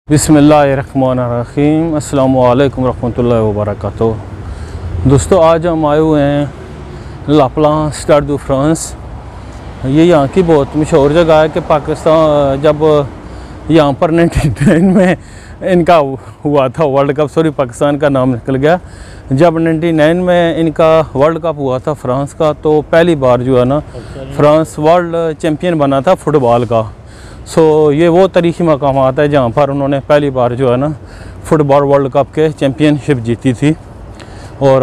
बिस्मिल्लाहिर्रहमानिर्रहीम अस्सलामु अलैकुम रहमतुल्लाहि व बरकातुहू। दोस्तों, आज हम आए हुए हैं लाप्लां स्टाड दू फ्रांस। ये यहाँ की बहुत मशहूर जगह है कि पाकिस्तान जब यहाँ पर 99 में इनका हुआ था वर्ल्ड कप, पाकिस्तान का नाम निकल गया। जब 99 में इनका वर्ल्ड कप हुआ था फ्रांस का, तो पहली बार जो है ना फ्रांस वर्ल्ड चैम्पियन बना था फुटबॉल का। ये वो तारीख़ी मकामात है जहाँ पर उन्होंने पहली बार जो है ना फ़ुटबॉल वर्ल्ड कप के चैम्पियनशिप जीती थी। और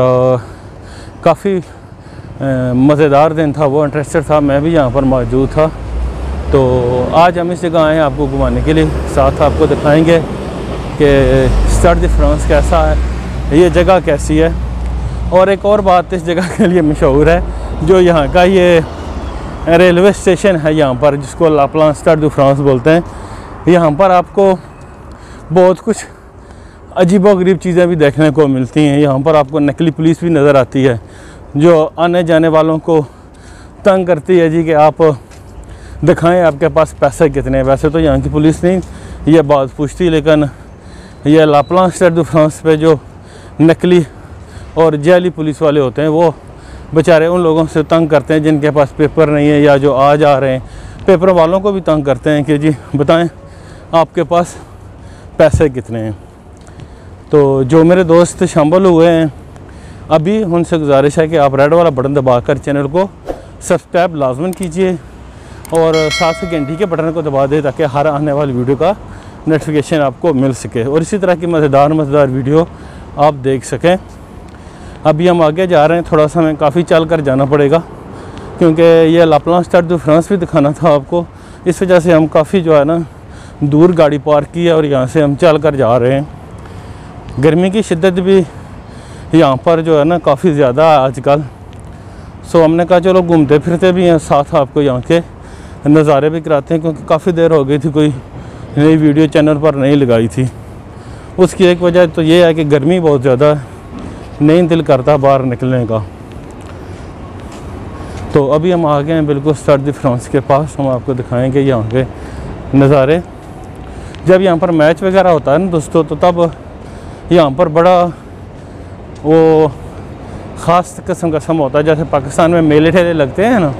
काफ़ी मज़ेदार दिन था, वो इंटरेस्टेड था, मैं भी यहाँ पर मौजूद था। तो आज हम इस जगह आए हैं आपको घुमाने के लिए, साथ आपको दिखाएंगे कि स्टाड द फ्रांस कैसा है, ये जगह कैसी है। और एक और बात इस जगह के लिए मशहूर है, जो यहाँ का ये रेलवे स्टेशन है यहाँ पर, जिसको लाप्लां स्टाड दू फ्रांस बोलते हैं। यहाँ पर आपको बहुत कुछ अजीबोगरीब चीज़ें भी देखने को मिलती हैं। यहाँ पर आपको नकली पुलिस भी नज़र आती है, जो आने जाने वालों को तंग करती है जी कि आप दिखाएं आपके पास पैसे कितने। वैसे तो यहाँ की पुलिस नहीं ये बात पूछती, लेकिन ये लाप्लां स्टाड दू फ्रांस पे जो नकली और जैली पुलिस वाले होते हैं, वो बेचारे उन लोगों से तंग करते हैं जिनके पास पेपर नहीं है या जो आ जा रहे हैं। पेपर वालों को भी तंग करते हैं कि जी बताएं आपके पास पैसे कितने हैं। तो जो मेरे दोस्त शामिल हुए हैं अभी, उनसे गुजारिश है कि आप रेड वाला बटन दबाकर चैनल को सब्सक्राइब लाजमन कीजिए और साथ ही घंटी के बटन को दबा दें ताकि हर आने वाली वीडियो का नोटिफिकेशन आपको मिल सके और इसी तरह की मज़ेदार वीडियो आप देख सकें। अभी हम आगे जा रहे हैं, थोड़ा सा हमें काफ़ी चल कर जाना पड़ेगा क्योंकि ये लाप्लां स्टाड दू फ्रांस भी दिखाना था आपको। इस वजह से हम काफ़ी जो है ना दूर गाड़ी पार्क की है और यहाँ से हम चल कर जा रहे हैं। गर्मी की शिद्दत भी यहाँ पर जो है ना काफ़ी ज़्यादा है आजकल। हमने कहा चलो घूमते फिरते भी हैं, साथ आपको यहाँ के नज़ारे भी कराते हैं, क्योंकि काफ़ी देर हो गई थी कोई नई वीडियो चैनल पर नहीं लगाई थी। उसकी एक वजह तो ये है कि गर्मी बहुत ज़्यादा है, नहीं दिल करता बाहर निकलने का। तो अभी हम आ गए हैं बिल्कुल स्टाड द फ्रांस के पास। हम आपको दिखाएंगे यहाँ के नज़ारे। जब यहाँ पर मैच वगैरह होता है ना दोस्तों, तो तब यहाँ पर बड़ा वो ख़ास किस्म का समा होता है। जैसे पाकिस्तान में मेले ठेले लगते हैं ना,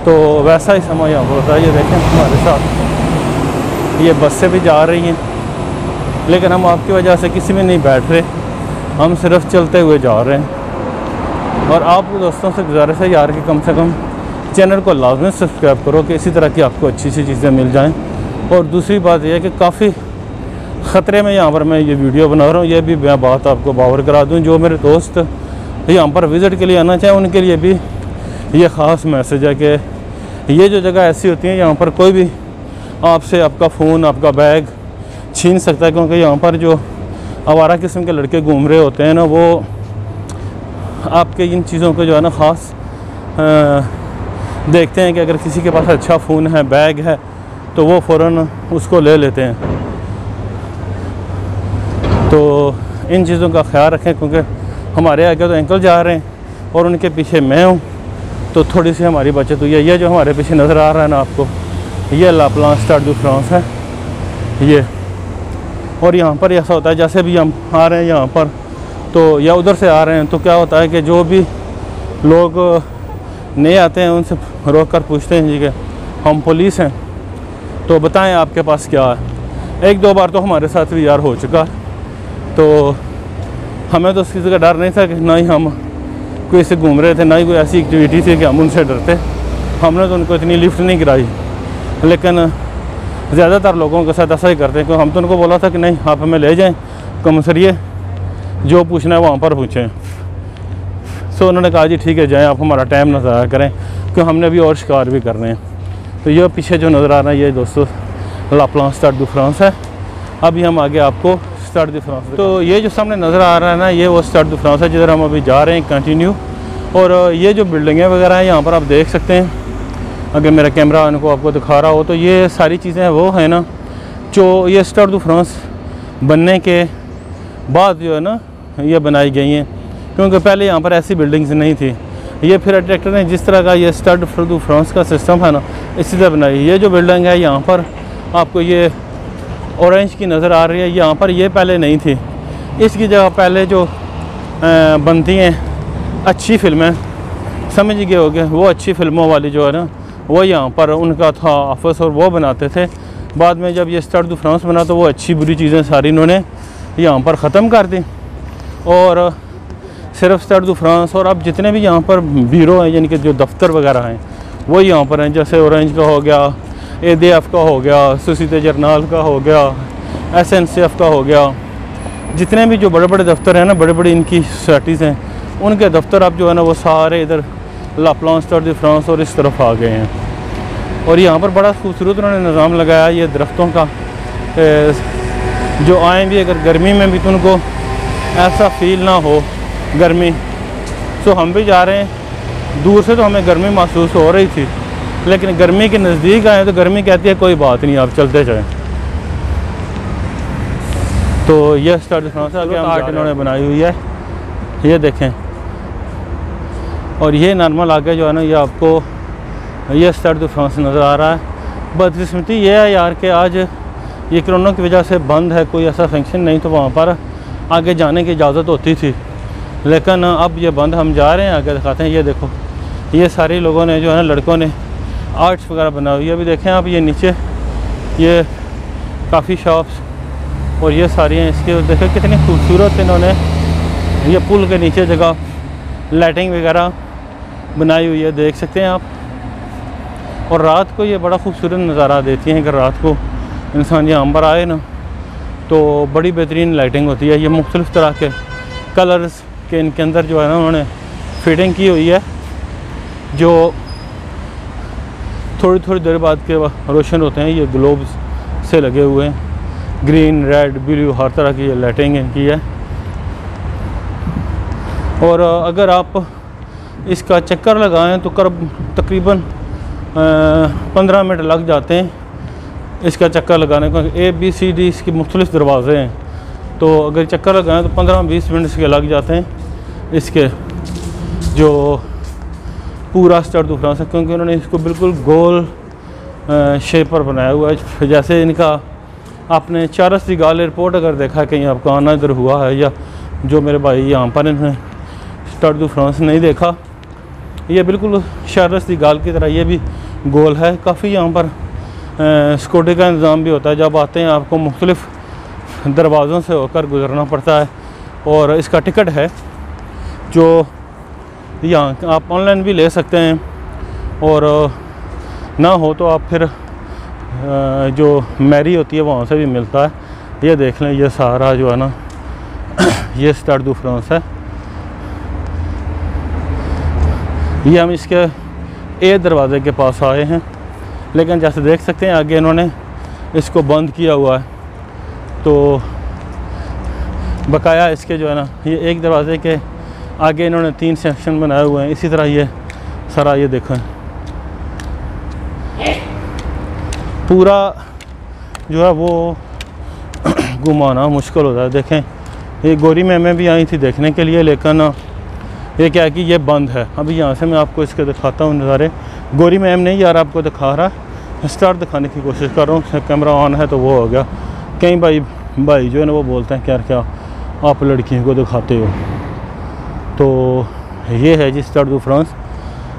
तो वैसा ही समा यहाँ पर होता है। ये देखें हमारे साथ ये बसें भी जा रही हैं, लेकिन हम आपकी वजह से किसी में नहीं बैठ रहे, हम सिर्फ चलते हुए जा रहे हैं। और आप दोस्तों से गुजारिश है यार कि कम से कम चैनल को लाजमी सब्सक्राइब करो कि इसी तरह की आपको अच्छी सी चीज़ें मिल जाएं। और दूसरी बात यह है कि काफ़ी ख़तरे में यहाँ पर मैं ये वीडियो बना रहा हूँ, ये भी मैं बात आपको बावर करा दूँ। जो मेरे दोस्त यहाँ पर विज़िट के लिए आना चाहें उनके लिए भी ये ख़ास मैसेज है कि ये जो जगह ऐसी होती है, यहाँ पर कोई भी आपसे आपका फ़ोन, आपका बैग छीन सकता है, क्योंकि यहाँ पर जो आवारा किस्म के लड़के घूम रहे होते हैं ना, वो आपके इन चीज़ों को जो है ना ख़ास देखते हैं कि अगर किसी के पास अच्छा फ़ोन है, बैग है, तो वो फ़ौरन उसको ले लेते हैं। तो इन चीज़ों का ख्याल रखें, क्योंकि हमारे आगे तो अंकल जा रहे हैं और उनके पीछे मैं हूँ, तो थोड़ी सी हमारी बचत हुई है। ये जो हमारे पीछे नज़र आ रहा है ना आपको, ये लाप्लां स्टाड दू फ्रांस है ये। और यहाँ पर ऐसा होता है जैसे भी हम आ रहे हैं यहाँ पर, तो या उधर से आ रहे हैं, तो क्या होता है कि जो भी लोग नए आते हैं उनसे रोक कर पूछते हैं जी कि हम पुलिस हैं, तो बताएं आपके पास क्या है। एक दो बार तो हमारे साथ भी यार हो चुका, तो हमें तो उस चीज़ का डर नहीं था कि ना ही हम कोई से घूम रहे थे, ना ही कोई ऐसी एक्टिविटी थी कि हम उनसे डरते। हमने तो उनको इतनी लिफ्ट नहीं कराई, लेकिन ज़्यादातर लोगों के साथ ऐसा ही करते हैं। क्योंकि हम तो उनको बोला था कि नहीं, आप हमें ले जाएं कमसरिए, जो पूछना है वहाँ पर पूछें। उन्होंने कहा जी ठीक है जाएं, आप हमारा टाइम ना ज़ाया करें, क्योंकि हमने अभी और शिकार भी करने हैं। तो ये पीछे जो नज़र आ रहा है ये दोस्तों लाप्लां स्टाड दू फ्रांस है। अभी हम आगे आपको स्टाड दू फ्रांस, तो ये जो सामने नज़र आ रहा है ना, ये वो स्टाड दू फ्रांस है जिधर हम अभी जा रहे हैं कंटिन्यू। और ये जो बिल्डिंगें वगैरह हैं यहाँ पर आप देख सकते हैं, अगर मेरा कैमरा इनको आपको दिखा रहा हो, तो ये सारी चीज़ें वो हैं ना जो ये स्टाड दू फ्रांस बनने के बाद जो है ना ये बनाई गई हैं, क्योंकि पहले यहाँ पर ऐसी बिल्डिंग्स नहीं थी। ये फिर आर्किटेक्टर ने जिस तरह का ये स्टाड दू फ्रांस का सिस्टम है ना, इसी तरह बनाई। ये जो बिल्डिंग है यहाँ पर आपको ये ऑरेंज की नज़र आ रही है, यहाँ पर ये पहले नहीं थी। इसकी जगह पहले जो बनती हैं अच्छी फ़िल्में, समझ गए होगे, वो अच्छी फ़िल्मों वाली जो है ना, वो यहाँ पर उनका था ऑफिस और वो बनाते थे। बाद में जब ये स्टाड दू फ्रांस बना तो वो अच्छी बुरी चीज़ें सारी इन्होंने यहाँ पर ख़त्म कर दी और सिर्फ स्टाड दू फ्रांस। और अब जितने भी यहाँ पर ब्यूरो हैं, यानी कि जो दफ्तर वगैरह हैं, वो यहाँ पर हैं। जैसे ऑरेंज का हो गया, ADF का हो गया, सोसाइटी जर्नल का हो गया, SNCF का हो गया, जितने भी जो बड़े बड़े दफ्तर हैं ना, बड़े बड़ी इनकी सोसाइटीज़ हैं, उनके दफ्तर अब जो है ना वो सारे इधर ला प्लान स्टाड दू फ्रांस और इस तरफ आ गए हैं। और यहाँ पर बड़ा खूबसूरत उन्होंने निज़ाम लगाया ये दरख्तों का, जो आए भी अगर गर्मी में भी तो उनको ऐसा फील ना हो गर्मी। तो हम भी जा रहे हैं, दूर से तो हमें गर्मी महसूस हो रही थी, लेकिन गर्मी के नज़दीक आए तो गर्मी कहती है कोई बात नहीं, आप चलते जाएं। तो यह स्टाड दू फ्रांस आर्ट इन्होंने बनाई हुई है, ये देखें। और ये नॉर्मल आगे जो है ना, ये आपको ये स्टाड दू फ्रांस नज़र आ रहा है। बदकिस्मती ये है यार कि आज ये कोरोना की वजह से बंद है, कोई ऐसा फंक्शन नहीं तो वहाँ पर आगे जाने की इजाज़त होती थी, लेकिन अब ये बंद। हम जा रहे हैं, आगे दिखाते हैं। ये देखो, ये सारे लोगों ने जो है ना, लड़कों ने आर्ट्स वगैरह बनाई हुई है। अभी देखें आप, ये नीचे ये काफ़ी शॉप्स और ये सारी हैं इसके, देखें कितनी खूबसूरत इन्होंने ये पुल के नीचे जगह लाइटिंग वगैरह बनाई हुई है, देख सकते हैं आप। और रात को ये बड़ा खूबसूरत नज़ारा देती हैं। अगर रात को इंसान यहाँ पर आए ना तो बड़ी बेहतरीन लाइटिंग होती है। ये मुख्तलिफ़ तरह के कलर्स के इनके अंदर जो है ना उन्होंने फिटिंग की हुई है, जो थोड़ी थोड़ी देर बाद के रोशन होते हैं। ये ग्लोब्स से लगे हुए हैं, ग्रीन, रेड, ब्लू, हर तरह की ये लाइटिंग की है। और अगर आप इसका चक्कर लगाएं तो तकरीबन 15 मिनट लग जाते हैं इसका चक्कर लगाने को। ABCD इसकी मुख्तलिफ़ दरवाज़े हैं, तो अगर चक्कर लगाएं तो 15-20 मिनट इसके लग जाते हैं इसके जो पूरा स्टाड दू फ्रांस है, क्योंकि उन्होंने इसको बिल्कुल गोल शेप पर बनाया हुआ है। जैसे इनका आपने चारस दी गाल एयरपोर्ट अगर देखा कहीं आपको आना इधर हुआ है, या जो मेरे भाई यहाँ पर इन्होंने स्टाड दू फ्रांस नहीं देखा, ये बिल्कुल चारस दी गाल की तरह ये भी गोल है। काफ़ी यहाँ पर सिक्योरिटी का इंतज़ाम भी होता है। जब आते हैं आपको मुख्तलिफ़ दरवाज़ों से होकर गुज़रना पड़ता है। और इसका टिकट है जो यहाँ आप ऑनलाइन भी ले सकते हैं, और ना हो तो आप फिर जो मैरी होती है वहाँ से भी मिलता है। ये देख लें, ये सारा जो है ना ये स्टाड दू फ्रांस है। ये हम इसके ए दरवाज़े के पास आए हैं, लेकिन जैसे देख सकते हैं आगे इन्होंने इसको बंद किया हुआ है। तो बकाया इसके जो है ना, ये एक दरवाज़े के आगे इन्होंने 3 सेक्शन बनाए हुए हैं। इसी तरह ये सारा ये देखें पूरा जो है वो घुमाना मुश्किल होता है। देखें, ये गोरी मैमें भी आई थी देखने के लिए, लेकिन ये क्या है कि ये बंद है। अभी यहाँ से मैं आपको इसके दिखाता हूँ नज़ारे। गोरी मैम नहीं यार आपको दिखा रहा, स्टार दिखाने की कोशिश कर रहा हूँ। कैमरा ऑन है तो वो हो गया। कई भाई जो है ना वो बोलते हैं क्या आप लड़कियों को दिखाते हो। तो ये है जी स्टाड दू फ्रांस।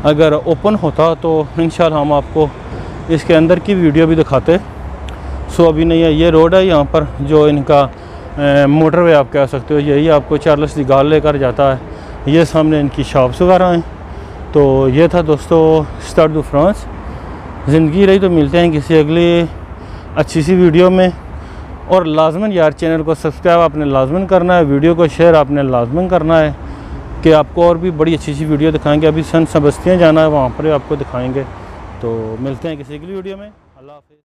अगर ओपन होता तो इंशाल्लाह हम आपको इसके अंदर की वीडियो भी दिखाते। सो अभी नहीं है। ये रोड है यहाँ पर जो इनका मोटरवे आप कह सकते हो, यही आपको चार्ल्स दी गाल लेकर जाता है। ये सामने इनकी शॉप्स वगैरह हैं। तो ये था दोस्तों स्टाड दू फ्रांस। ज़िंदगी रही तो मिलते हैं किसी अगली अच्छी सी वीडियो में। और लाजमन यार चैनल को सब्सक्राइब आपने लाजमन करना है, वीडियो को शेयर आपने लाजमन करना है कि आपको और भी बड़ी अच्छी वीडियो दिखाएंगे। अभी सन सबस्तियाँ जाना है, वहाँ पर आपको दिखाएंगे। तो मिलते हैं किसी अगली वीडियो में। अल्लाह हाफ़िज़।